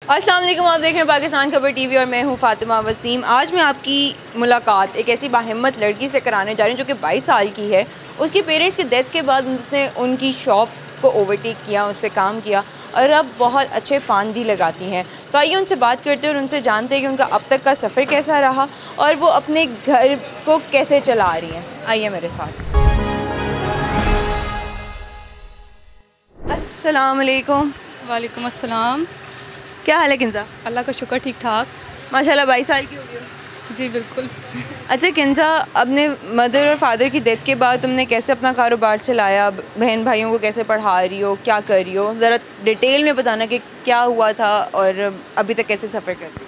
अस्सलाम वालेकुम, आप देख रहे हैं पाकिस्तान खबर टीवी और मैं हूं फातिमा वसीम। आज मैं आपकी मुलाकात एक ऐसी बाहिम्मत लड़की से कराने जा रही हूं जो कि 22 साल की है। उसके पेरेंट्स की डेथ के बाद उसने उनकी शॉप को ओवरटेक किया, उस पर काम किया और अब बहुत अच्छे पान भी लगाती हैं। तो आइए उनसे बात करते हैं और उनसे जानते हैं कि उनका अब तक का सफ़र कैसा रहा और वो अपने घर को कैसे चला रही हैं। आइए मेरे साथ। अस्सलाम वालेकुम। वालेकुम अस्सलाम। क्या हाल है किंजा? अल्लाह का शुक्र, ठीक ठाक। माशाल्लाह 22 साल की हो गई हो। जी बिल्कुल। अच्छा किंजा, अपने मदर और फादर की डेथ के बाद तुमने कैसे अपना कारोबार चलाया? बहन भाइयों को कैसे पढ़ा रही हो, क्या कर रही हो? ज़रा डिटेल में बताना कि क्या हुआ था और अभी तक कैसे सफ़र कर रही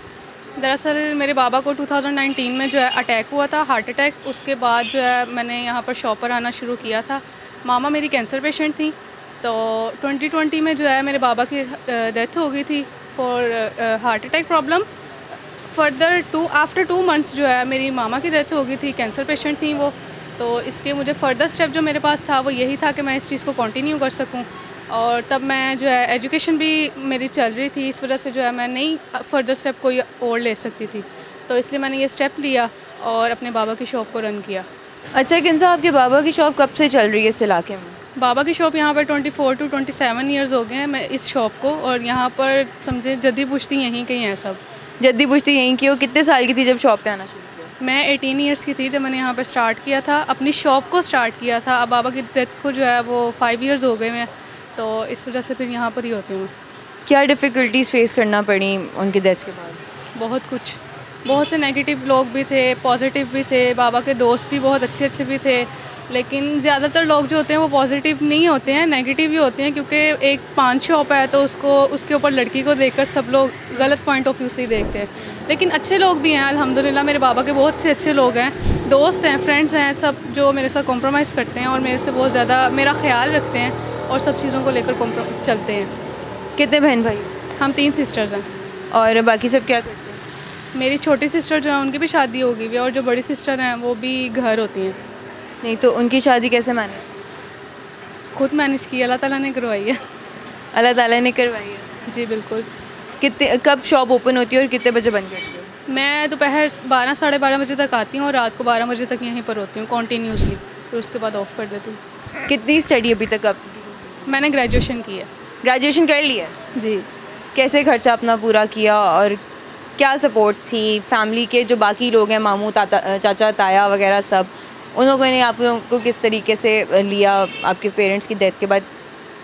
हो। दरअसल मेरे बाबा को 2019 में जो है अटैक हुआ था, हार्ट अटैक। उसके बाद जो है मैंने यहाँ पर शॉप पर आना शुरू किया था। मामा मेरी कैंसर पेशेंट थी, तो 2020 में जो है मेरे बाबा की डेथ हो गई थी for heart attack problem. Further after 2 months जो है मेरी मामा की डेथ हो गई थी, कैंसर पेशेंट थी वो। तो इसके मुझे फ़र्दर स्टेप जो मेरे पास था वो यही था कि मैं इस चीज़ को कंटिन्यू कर सकूं। और तब मैं जो है एजुकेशन भी मेरी चल रही थी, इस वजह से जो है मैं नहीं फ़र्दर स्टेप कोई और ले सकती थी, तो इसलिए मैंने ये स्टेप लिया और अपने बाबा की शॉप को रन किया। अच्छा किंजा, आपके बाबा की शॉप कब से चल रही है इस इलाके में? बाबा की शॉप यहाँ पर 24 to 27 ईयर्स हो गए हैं मैं इस शॉप को, और यहाँ पर समझे जद्दी पुश्ती यहीं कहीं हैं सब। जद्दी पुश्ती यहीं की हो। कितने साल की थी जब शॉप पे आना शुरू किया? मैं 18 ईयर्स की थी जब मैंने यहाँ पर स्टार्ट किया था, अपनी शॉप को स्टार्ट किया था। अब बाबा की डेथ को जो है वो 5 ईयर्स हो गए हैं, तो इस वजह से फिर यहाँ पर ही होती हूँ। क्या डिफ़िकल्टीज़ फेस करना पड़ी उनकी डेथ के बाद? बहुत कुछ, बहुत से नेगेटिव लोग भी थे, पॉजिटिव भी थे। बाबा के दोस्त भी बहुत अच्छे अच्छे भी थे, लेकिन ज़्यादातर लोग जो होते हैं वो पॉजिटिव नहीं होते हैं, नेगेटिव ही होते हैं, क्योंकि एक पान शॉप है तो उसके ऊपर लड़की को देखकर सब लोग गलत पॉइंट ऑफ व्यू से ही देखते हैं। लेकिन अच्छे लोग भी हैं अल्हम्दुलिल्लाह, मेरे बाबा के बहुत से अच्छे लोग हैं, दोस्त हैं, फ्रेंड्स हैं, सब जो मेरे साथ कॉम्प्रोमाइज़ करते हैं और मेरे से बहुत ज़्यादा मेरा ख्याल रखते हैं और सब चीज़ों को लेकर चलते हैं। कितने बहन भाई? हम 3 सिस्टर्स हैं। और बाकी सब क्या करते हैं? मेरी छोटी सिस्टर जो है उनकी भी शादी हो गई है, और जो बड़ी सिस्टर हैं वो भी घर होती हैं। नहीं तो उनकी शादी कैसे मैनेज? खुद मैनेज की, अल्लाह ताला ने करवाई है। अल्लाह ताला ने करवाई है। जी बिल्कुल। कब शॉप ओपन होती है और कितने बजे बंद करती है? मैं दोपहर 12 साढ़े 12 बजे तक आती हूँ और रात को 12 बजे तक यहीं पर होती हूँ कॉन्टीन्यूसली, फिर उसके बाद ऑफ़ कर देती हूँ। कितनी स्टडी अभी तक आपकी? मैंने ग्रेजुएशन की है। ग्रेजुएशन कर लिया है? जी। कैसे खर्चा अपना पूरा किया और क्या सपोर्ट थी फैमिली के? जो बाकी लोग हैं, मामू चाचा ताया वगैरह सब, उन लोगों ने आप लोगों को किस तरीके से लिया आपके पेरेंट्स की डेथ के बाद?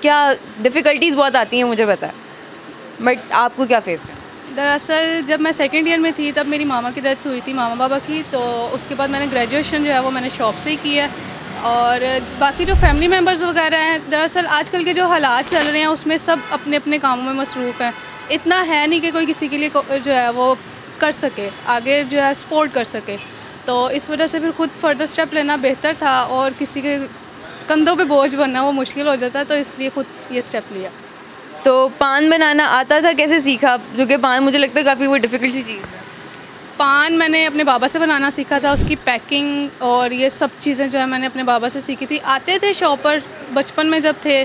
क्या डिफ़िकल्टीज़ बहुत आती हैं मुझे पता है, बट आपको क्या फेस करना? दरअसल जब मैं सेकेंड ईयर में थी तब मेरी मामा की डेथ हुई थी, मामा बाबा की, तो उसके बाद मैंने ग्रेजुएशन जो है वो मैंने शॉप से ही की है। और बाकी जो फैमिली मेम्बर्स वगैरह हैं, दरअसल आजकल के जो हालात चल रहे हैं उसमें सब अपने अपने कामों में मसरूफ़ हैं। इतना है नहीं कि कोई किसी के लिए जो है वो कर सके, आगे जो है सपोर्ट कर सके, तो इस वजह से फिर खुद फर्दर स्टेप लेना बेहतर था और किसी के कंधों पे बोझ बनना वो मुश्किल हो जाता है, तो इसलिए खुद ये स्टेप लिया। तो पान बनाना आता था, कैसे सीखा? क्योंकि पान मुझे लगता है काफ़ी वो डिफ़िकल्ट सी चीज़ है। पान मैंने अपने बाबा से बनाना सीखा था, उसकी पैकिंग और ये सब चीज़ें जो है मैंने अपने बाबा से सीखी थी। आते थे शॉप पर बचपन में जब थे,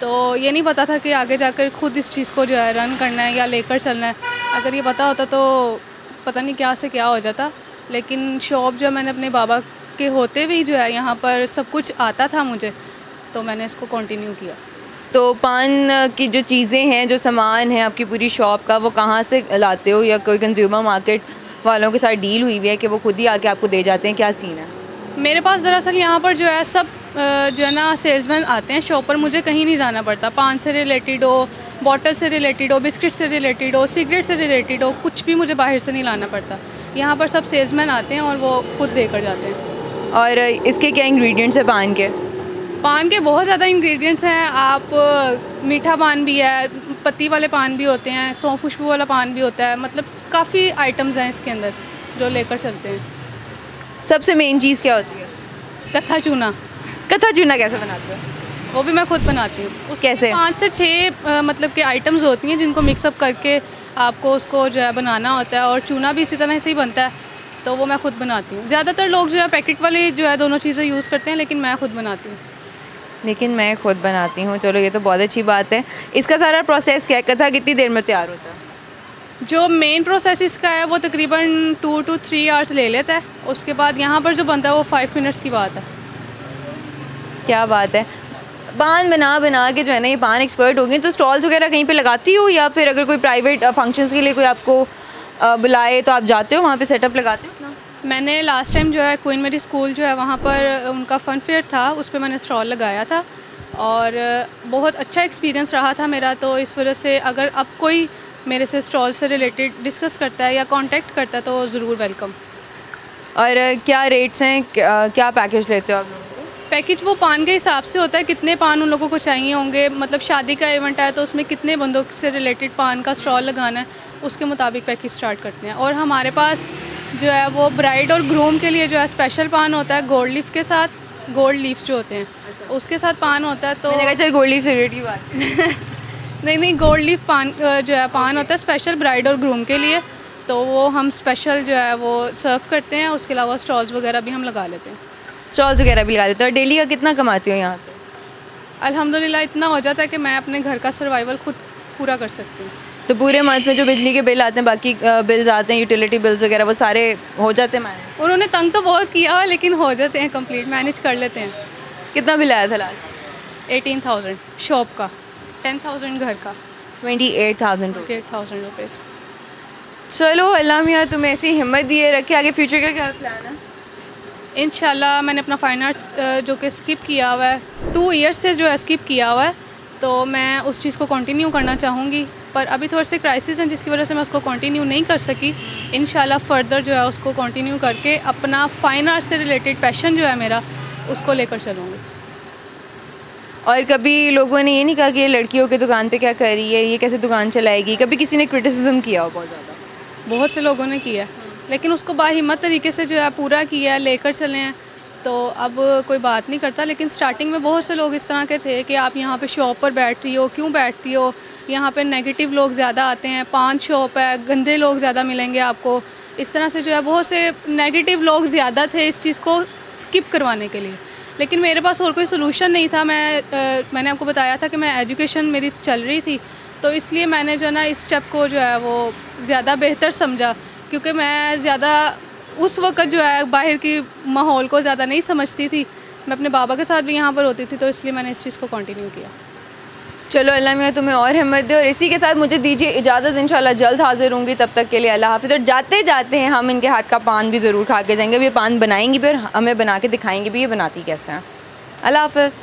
तो ये नहीं पता था कि आगे जाकर खुद इस चीज़ को जो है रन करना है या लेकर चलना है। अगर ये पता होता तो पता नहीं क्या से क्या हो जाता, लेकिन शॉप जो मैंने अपने बाबा के होते भी जो है यहाँ पर सब कुछ आता था मुझे, तो मैंने इसको कंटिन्यू किया। तो पान की जो चीज़ें हैं, जो सामान है आपकी पूरी शॉप का, वो कहाँ से लाते हो या कोई कंज्यूमर मार्केट वालों के साथ डील हुई हुई है कि वो खुद ही आके आपको दे जाते हैं? क्या सीन है? मेरे पास दरअसल यहाँ पर जो है सब जो है ना सेल्समैन आते हैं शॉप पर, मुझे कहीं नहीं जाना पड़ता। पान से रिलेटेड हो, बॉटल से रिलेटेड हो, बिस्किट से रिलेटेड हो, सिगरेट से रिलेटेड हो, कुछ भी मुझे बाहर से नहीं लाना पड़ता। यहाँ पर सब सेल्समैन आते हैं और वो खुद देकर जाते हैं। और इसके क्या इंग्रेडिएंट्स है पान के? पान के बहुत ज़्यादा इंग्रेडिएंट्स हैं। आप मीठा पान भी है, पत्ती वाले पान भी होते हैं, सौंफ खुशबू वाला पान भी होता है, मतलब काफ़ी आइटम्स हैं इसके अंदर जो लेकर चलते हैं। सबसे मेन चीज़ क्या होती है? कत्था चूना। कत्था चूना कैसे बनाते हो? वो भी मैं खुद बनाती हूँ। कैसे? 5 से 6 मतलब के आइटम्स होती हैं जिनको मिक्सअप करके आपको उसको जो है बनाना होता है, और चूना भी इसी तरह से ही बनता है, तो वो मैं खुद बनाती हूँ। ज़्यादातर लोग जो है पैकेट वाली जो है दोनों चीज़ें यूज़ करते हैं, लेकिन मैं खुद बनाती हूँ। लेकिन मैं खुद बनाती हूँ। चलो ये तो बहुत अच्छी बात है। इसका सारा प्रोसेस क्या है? कथा कितनी देर में तैयार होता है? जो मेन प्रोसेस इसका है वो तकरीबन 2 to 3 आवर्स ले लेता है। उसके बाद यहाँ पर जो बनता है वो 5 मिनट्स की बात है। क्या बात है। पान बना बना के जो है ना ये पान एक्सपर्ट हो गई। तो स्टॉल्स वगैरह कहीं पे लगाती हो या फिर अगर कोई प्राइवेट फंक्शंस के लिए कोई आपको बुलाए तो आप जाते हो वहाँ पे सेटअप लगाते हो अपना? मैंने लास्ट टाइम जो है क्वीन मेरी स्कूल जो है वहाँ पर उनका फ़न फेयर था, उस पर मैंने स्टॉल लगाया था और बहुत अच्छा एक्सपीरियंस रहा था मेरा। तो इस वजह से अगर अब कोई मेरे से स्टॉल से रिलेटेड डिस्कस करता है या कांटेक्ट करता है तो ज़रूर वेलकम। और क्या रेट्स हैं, क्या पैकेज लेते हो आप लोग? पैकेज वो पान के हिसाब से होता है, कितने पान उन लोगों को चाहिए होंगे। मतलब शादी का इवेंट है तो उसमें कितने बंदों से रिलेटेड पान का स्टॉल लगाना है, उसके मुताबिक पैकेज स्टार्ट करते हैं। और हमारे पास जो है वो ब्राइड और ग्रूम के लिए जो है स्पेशल पान होता है गोल्ड लीफ के साथ, गोल्ड लीव्स जो होते हैं उसके साथ पान होता है। तो गोल्ड लीफ से रिलेटेड की बात नहीं, गोल्ड लीफ पान जो है पान होता है स्पेशल ब्राइड और ग्रूम के लिए, तो वो हम स्पेशल जो है वो सर्व करते हैं। उसके अलावा स्टॉल्स वगैरह भी हम लगा लेते हैं। स्टॉल्स वगैरह भी लगा लेते हो। और डेली का कितना कमाती हो यहाँ से? अल्हम्दुलिल्लाह इतना हो जाता है कि मैं अपने घर का सर्वाइवल खुद पूरा कर सकती हूँ। तो पूरे मंथ में जो बिजली के बिल आते हैं, बाकी बिल्स आते हैं, यूटिलिटी बिल्स वगैरह, वो सारे हो जाते हैं मैनेज? उन्होंने तंग तो बहुत किया हुआ लेकिन हो जाते हैं कंप्लीट, मैनेज कर लेते हैं। कितना बिल आया था लास्ट? 18,000 शॉप का, 10,000 घर का, 28,000 रुपीज़। चलो अल्लाह मियाँ तुम्हें ऐसी हिम्मत दिए रखे। आगे फ्यूचर का क्या प्लान है? इंशाल्लाह मैंने अपना फाइन आर्ट्स जो कि स्किप किया हुआ है 2 ईयर्स से जो है स्किप किया हुआ है, तो मैं उस चीज़ को कंटिन्यू करना चाहूँगी। पर अभी थोड़े से क्राइसिस हैं जिसकी वजह से मैं उसको कंटिन्यू नहीं कर सकी। इंशाल्लाह फ़र्दर जो है उसको कंटिन्यू करके अपना फाइन आर्ट्स से रिलेटेड पैशन जो है मेरा उसको लेकर चलूँगी। और कभी लोगों ने ये नहीं कहा कि ये लड़कियों की दुकान पे क्या कर रही है, ये कैसे दुकान चलाएगी? कभी किसी ने क्रिटिसिज्म किया हो? बहुत ज़्यादा, बहुत से लोगों ने किया है लेकिन उसको बाहिम्मत तरीके से जो है पूरा किया है, लेकर चले हैं, तो अब कोई बात नहीं करता। लेकिन स्टार्टिंग में बहुत से लोग इस तरह के थे कि आप यहाँ पे शॉप पर बैठ रही हो, क्यों बैठती हो, यहाँ पे नेगेटिव लोग ज़्यादा आते हैं, पान शॉप है, गंदे लोग ज़्यादा मिलेंगे आपको। इस तरह से जो है बहुत से नेगेटिव लोग ज़्यादा थे इस चीज़ को स्किप करवाने के लिए। लेकिन मेरे पास और कोई सोल्यूशन नहीं था। मैंने आपको बताया था कि मैं एजुकेशन मेरी चल रही थी, तो इसलिए मैंने जो ना इस स्टेप को जो है वो ज़्यादा बेहतर समझा, क्योंकि मैं ज़्यादा उस वक्त जो है बाहर की माहौल को ज़्यादा नहीं समझती थी। मैं अपने बाबा के साथ भी यहाँ पर होती थी, तो इसलिए मैंने इस चीज़ को कंटिन्यू किया। चलो अल्लाह मियाँ तुम्हें और हिम्मत दे। और इसी के साथ मुझे दीजिए इजाज़त, इंशाल्लाह जल्द हाजिर होंगी। तब तक के लिए अल्लाह हाफ़िज़। और जाते जाते हैं हम इनके हाथ का पान भी ज़रूर खा के जाएंगे। ये पान बनाएंगी भी और हमें बना के दिखाएंगी भी ये बनाती कैसे हैं। अल्लाह हाफ़िज़।